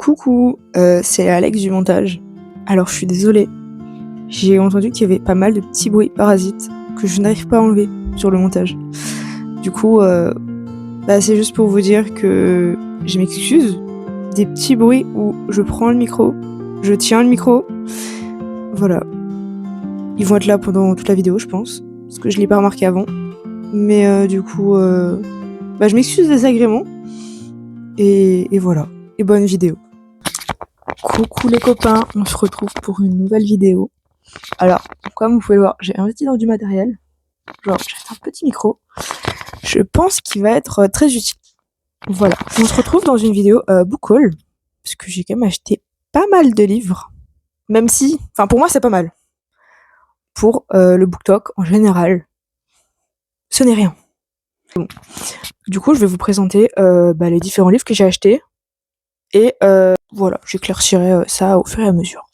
Coucou, c'est Alex du montage. Alors je suis désolée, j'ai entendu qu'il y avait pas mal de petits bruits parasites que je n'arrive pas à enlever sur le montage. Du coup, c'est juste pour vous dire que je m'excuse des petits bruits où je prends le micro, je tiens le micro, voilà. Ils vont être là pendant toute la vidéo, je pense, parce que je l'ai pas remarqué avant. Mais du coup, je m'excuse désagrément. Et voilà, et bonne vidéo. Coucou les copains, on se retrouve pour une nouvelle vidéo. Alors, comme vous pouvez le voir, j'ai investi dans du matériel. Genre, j'ai un petit micro. Je pense qu'il va être très utile. Voilà, on se retrouve dans une vidéo book haul, parce que j'ai quand même acheté pas mal de livres. Même si, pour moi c'est pas mal. Pour le BookTok, en général, ce n'est rien. Bon. Du coup, je vais vous présenter les différents livres que j'ai achetés. Et voilà, j'éclaircirai ça au fur et à mesure.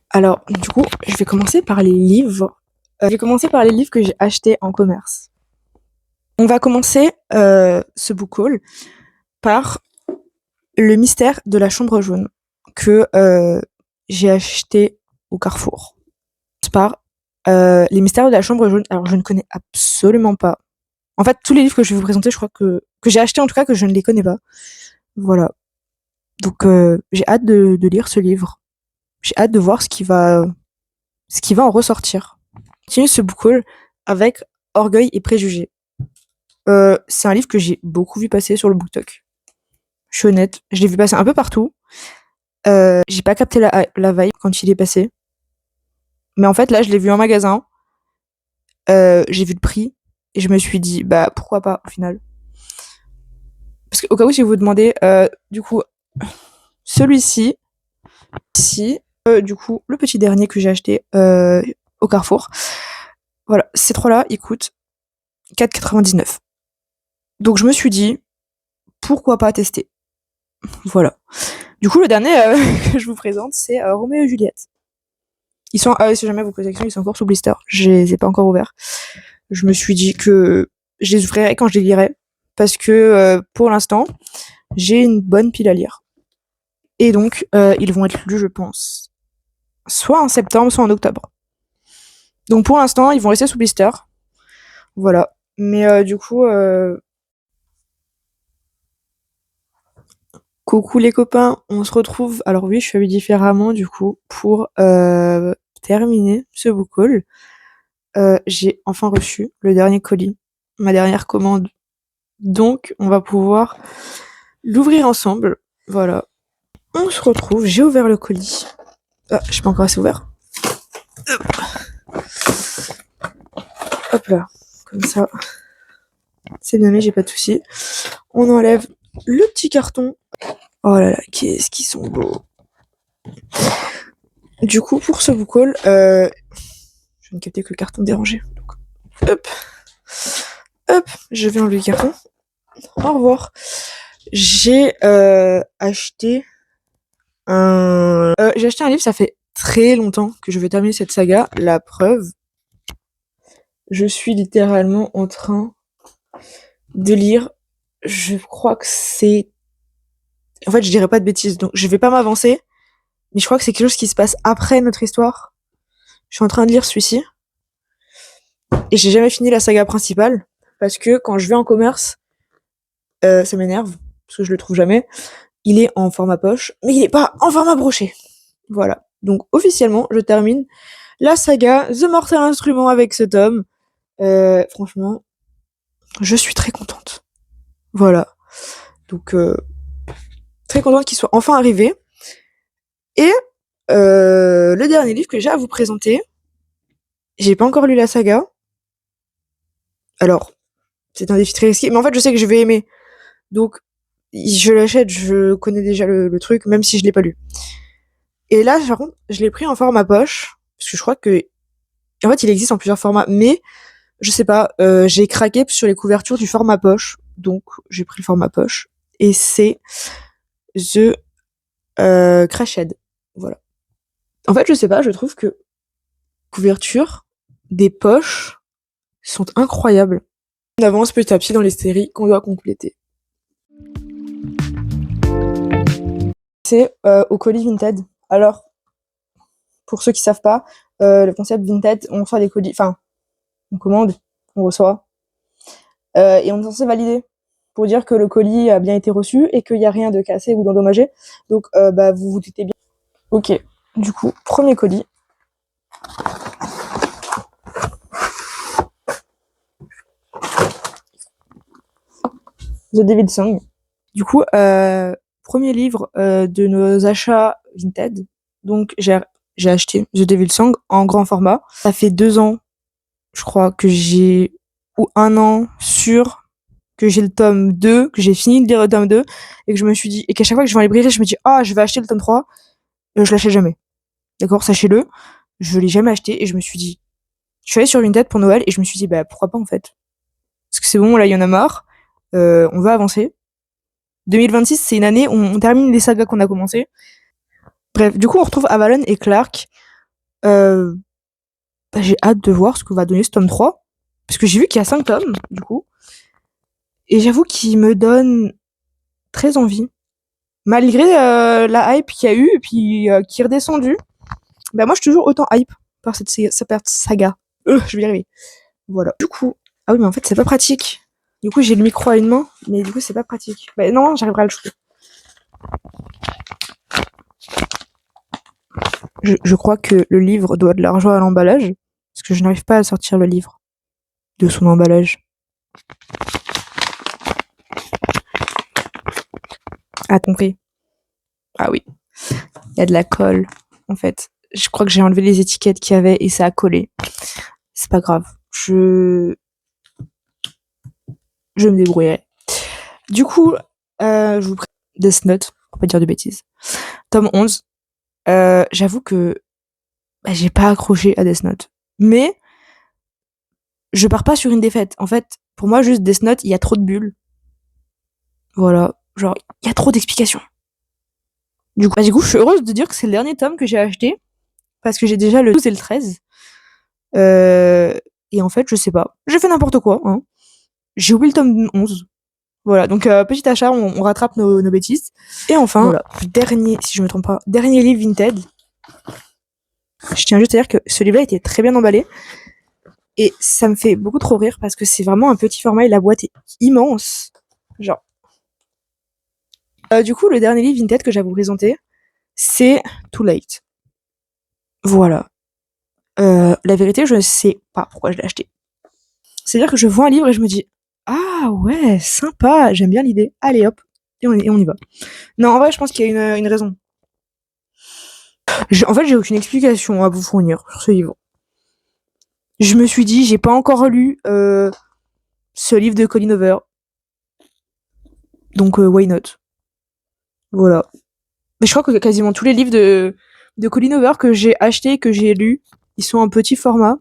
Alors, du coup, je vais commencer par les livres. Que j'ai achetés en commerce. On va commencer ce book haul par Le mystère de la chambre jaune que j'ai acheté au Carrefour. Par Les mystères de la chambre jaune. Alors, je ne connais absolument pas. En fait, tous les livres que je vais vous présenter, je crois que j'ai acheté en tout cas, que je ne les connais pas. Voilà. Donc, j'ai hâte de lire ce livre. J'ai hâte de voir ce qui va en ressortir. On continue ce book haul avec Orgueil et préjugés. C'est un livre que j'ai beaucoup vu passer sur le BookTok. Je suis honnête, je l'ai vu passer un peu partout. J'ai pas capté la vibe quand il est passé. Mais en fait, là, je l'ai vu en magasin. J'ai vu le prix. Et je me suis dit, pourquoi pas, au final. Parce qu'au cas où, si vous vous demandez, du coup, celui-ci, du coup, le petit dernier que j'ai acheté au Carrefour. Voilà, ces trois-là, ils coûtent 4,99. Donc, je me suis dit, pourquoi pas tester. Voilà. Du coup, le dernier que je vous présente, c'est Roméo et Juliette. Ils sont, si jamais vous posez la question, ils sont encore sous blister. Je les ai pas encore ouverts. Je me suis dit que je les ouvrirai quand je les lirai. Parce que pour l'instant, j'ai une bonne pile à lire. Et donc, ils vont être lus, je pense, soit en septembre, soit en octobre. Donc pour l'instant, ils vont rester sous blister. Voilà. Mais du coup... Coucou les copains, on se retrouve, alors oui, je suis habillée différemment du coup, pour terminer ce book haul. J'ai enfin reçu le dernier colis, ma dernière commande. Donc, on va pouvoir l'ouvrir ensemble. Voilà. On se retrouve, j'ai ouvert le colis. Ah, je sais pas encore assez ouvert. Hop là, comme ça. C'est bien mis, j'ai pas de soucis. On enlève le petit carton. Oh là là, qu'est-ce qu'ils sont beaux. Du coup, pour ce book haul, je viens de capter que le carton dérangeait. Donc, hop, je vais enlever le carton. Au revoir. J'ai acheté j'ai acheté un livre, ça fait très longtemps que je vais terminer cette saga. La preuve, je suis littéralement en train de lire. Je crois que c'est... En fait, je dirais pas de bêtises, donc je vais pas m'avancer. Mais je crois que c'est quelque chose qui se passe après notre histoire. Je suis en train de lire celui-ci. Et j'ai jamais fini la saga principale. Parce que quand je vais en commerce, ça m'énerve. Parce que je le trouve jamais. Il est en format poche, mais il est pas en format broché. Voilà. Donc officiellement, je termine la saga The Mortal Instrument avec ce tome. Franchement, je suis très contente. Voilà. Donc très contente qu'il soit enfin arrivé. Et le dernier livre que j'ai à vous présenter, j'ai pas encore lu la saga. Alors, c'est un défi très risqué, mais en fait, je sais que je vais aimer. Donc, je l'achète, je connais déjà le truc, même si je l'ai pas lu. Et là, par contre, je l'ai pris en format poche, parce que je crois que... En fait, il existe en plusieurs formats, mais je sais pas, j'ai craqué sur les couvertures du format poche, donc j'ai pris le format poche. Et c'est The Crashed. Voilà. En fait, je sais pas, je trouve que couverture des poches sont incroyables. On avance petit à petit dans les séries qu'on doit compléter. C'est au colis Vinted. Alors, pour ceux qui savent pas, le concept Vinted, on reçoit des colis, enfin, on commande, on reçoit, et on est censé valider pour dire que le colis a bien été reçu et qu'il n'y a rien de cassé ou d'endommagé. Donc, vous vous doutez bien. Ok, du coup, premier colis. The David Song. Du coup, premier livre de nos achats Vinted. Donc, j'ai acheté The Devil Song en grand format. Ça fait 2 ans, je crois, ou 1 an sûr, que j'ai le tome 2, que j'ai fini de lire le tome 2, et que je me suis dit, et qu'à chaque fois que je vais en librairie, je me dis, je vais acheter le tome 3, je l'achète jamais. D'accord, sachez-le, je l'ai jamais acheté, et je me suis dit, je suis allée sur Vinted pour Noël, et je me suis dit, pourquoi pas, en fait. Parce que c'est bon, là, il y en a marre, on va avancer. 2026, c'est une année où on termine les sagas qu'on a commencé. Bref, du coup, on retrouve Avalon et Clark. J'ai hâte de voir ce que va donner ce tome 3. Parce que j'ai vu qu'il y a 5 tomes, du coup. Et j'avoue qu'il me donne très envie. Malgré la hype qu'il y a eu, et puis qui est redescendue. Moi, je suis toujours autant hype par cette saga. Je vais y arriver. Voilà. Du coup, ah oui, mais en fait, c'est pas pratique. Du coup, j'ai le micro à une main, mais du coup, c'est pas pratique. Non, j'arriverai à le choper. Je crois que le livre doit de l'argent à l'emballage, parce que je n'arrive pas à sortir le livre de son emballage. Ah, compris. Ah oui. Il y a de la colle, en fait. Je crois que j'ai enlevé les étiquettes qu'il y avait et ça a collé. C'est pas grave. Je me débrouillerai. Du coup, je vous présente Death Note, pour pas dire de bêtises. Tome 11. J'avoue que j'ai pas accroché à Death Note. Mais je pars pas sur une défaite. En fait, pour moi, juste Death Note, il y a trop de bulles. Voilà. Genre, il y a trop d'explications. Du coup, je suis heureuse de dire que c'est le dernier tome que j'ai acheté. Parce que j'ai déjà le 12 et le 13. Et en fait, je sais pas. J'ai fait n'importe quoi. Hein. J'ai oublié le tome 11. Voilà, donc petit achat, on rattrape nos bêtises. Et enfin, voilà, dernier, si je me trompe pas, dernier livre Vinted. Je tiens juste à dire que ce livre-là était très bien emballé. Et ça me fait beaucoup trop rire parce que c'est vraiment un petit format et la boîte est immense. Genre. Du coup, le dernier livre Vinted que j'ai à vous présenter, c'est Too Late. Voilà. La vérité, je ne sais pas pourquoi je l'ai acheté. C'est-à-dire que je vois un livre et je me dis, ah ouais, sympa, j'aime bien l'idée. Allez hop, et on y va. Non, en vrai, je pense qu'il y a une raison. En fait, j'ai aucune explication à vous fournir sur ce livre. Je me suis dit, j'ai pas encore lu ce livre de Colin Hoover. Donc, why not? Voilà. Mais je crois que quasiment tous les livres de Colin Hoover que j'ai achetés, que j'ai lus, ils sont en petit format.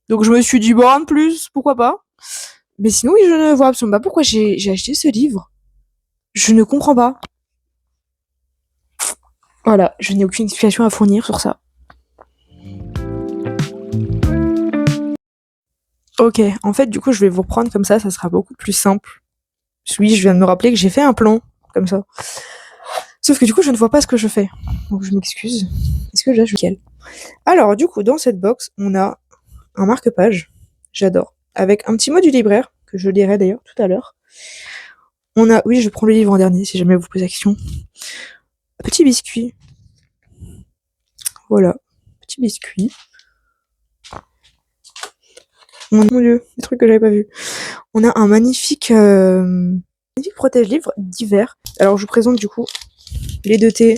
Donc, je me suis dit, en plus, pourquoi pas? Mais sinon, oui, je ne vois absolument pas pourquoi j'ai acheté ce livre. Je ne comprends pas. Voilà, je n'ai aucune explication à fournir sur ça. Ok, en fait, du coup, je vais vous reprendre comme ça sera beaucoup plus simple. Oui, je viens de me rappeler que j'ai fait un plan, comme ça. Sauf que du coup, je ne vois pas ce que je fais. Donc, je m'excuse. Est-ce que je nickel. Alors, du coup, dans cette box, on a un marque-page. J'adore. Avec un petit mot du libraire, que je lirai d'ailleurs tout à l'heure. On a, oui, je prends le livre en dernier, si jamais vous posez la question. Petit biscuit. Voilà. Petit biscuit. Mon dieu, des trucs que j'avais pas vus. On a un magnifique protège-livre d'hiver. Alors, je vous présente du coup les 2 thés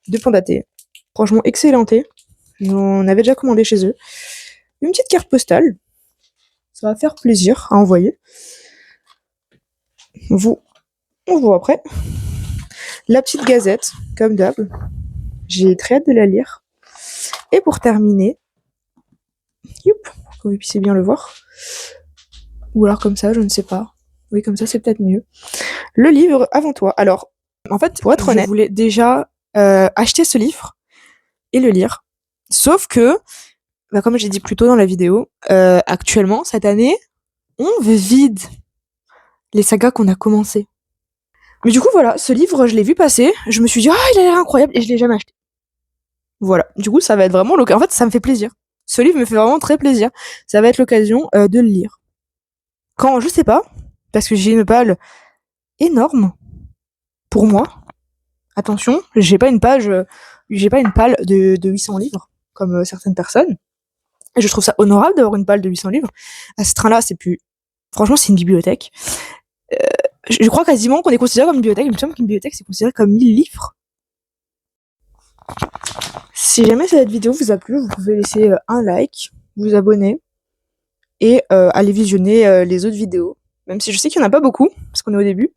de Panda Thé. Franchement, excellent thé. J'en avais déjà commandé chez eux. Une petite carte postale. Ça va faire plaisir à envoyer. On voit après. La petite gazette, comme d'hab. J'ai très hâte de la lire. Et pour terminer, pour que vous puissiez bien le voir. Ou alors comme ça, je ne sais pas. Oui, comme ça, c'est peut-être mieux. Le livre avant toi. Alors, en fait, pour être honnête, je voulais déjà acheter ce livre et le lire. Sauf que, comme j'ai dit plus tôt dans la vidéo, actuellement, cette année, on vide les sagas qu'on a commencé. Mais du coup, voilà, ce livre, je l'ai vu passer, je me suis dit: «Ah, il a l'air incroyable» et je l'ai jamais acheté. Voilà, du coup, ça va être vraiment en fait, ça me fait plaisir. Ce livre me fait vraiment très plaisir. Ça va être l'occasion, de le lire. Quand je sais pas, parce que j'ai une palle énorme pour moi. Attention, j'ai pas une palle de 800 livres comme certaines personnes. Et je trouve ça honorable d'avoir une palle de 800 livres. À ce train-là, c'est plus. Franchement, c'est une bibliothèque. Euh, je crois quasiment qu'on est considéré comme une bibliothèque. Il me semble qu'une bibliothèque, c'est considéré comme 1000 livres. Si jamais cette vidéo vous a plu, vous pouvez laisser un like, vous abonner et aller visionner les autres vidéos. Même si je sais qu'il n'y en a pas beaucoup, parce qu'on est au début.